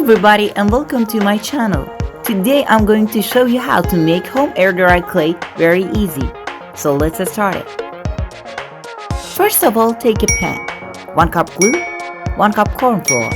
everybody and welcome to my channel. Today I'm going to show you how to make home air dried clay very easy. So let's get started. First of all, take a pan, 1 cup glue, 1 cup corn flour.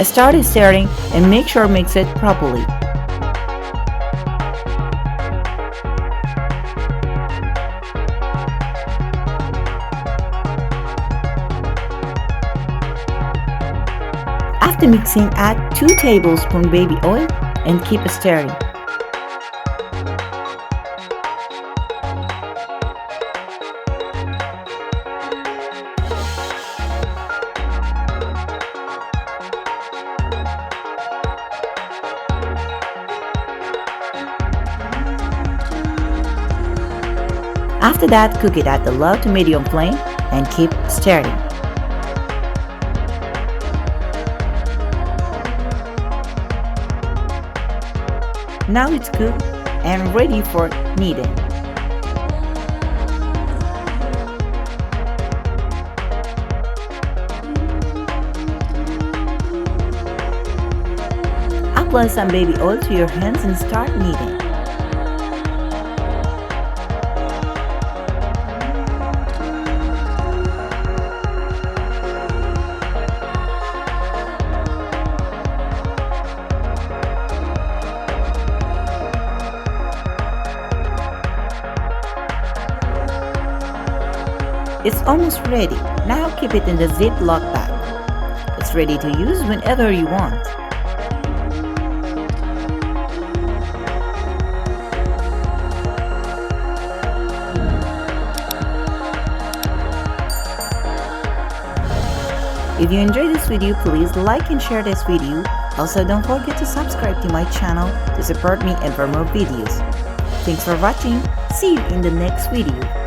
Start stirring and make sure mix it properly. After mixing, add 2 tablespoons baby oil and keep stirring. After that, cook it at the low to medium flame and keep stirring. Now it's cooked and ready for kneading. Apply some baby oil to your hands and start kneading. It's almost ready. Now keep it in the Ziploc bag. It's ready to use whenever you want. If you enjoyed this video, please like and share this video. Also, don't forget to subscribe to my channel to support me and for more videos. Thanks for watching. See you in the next video.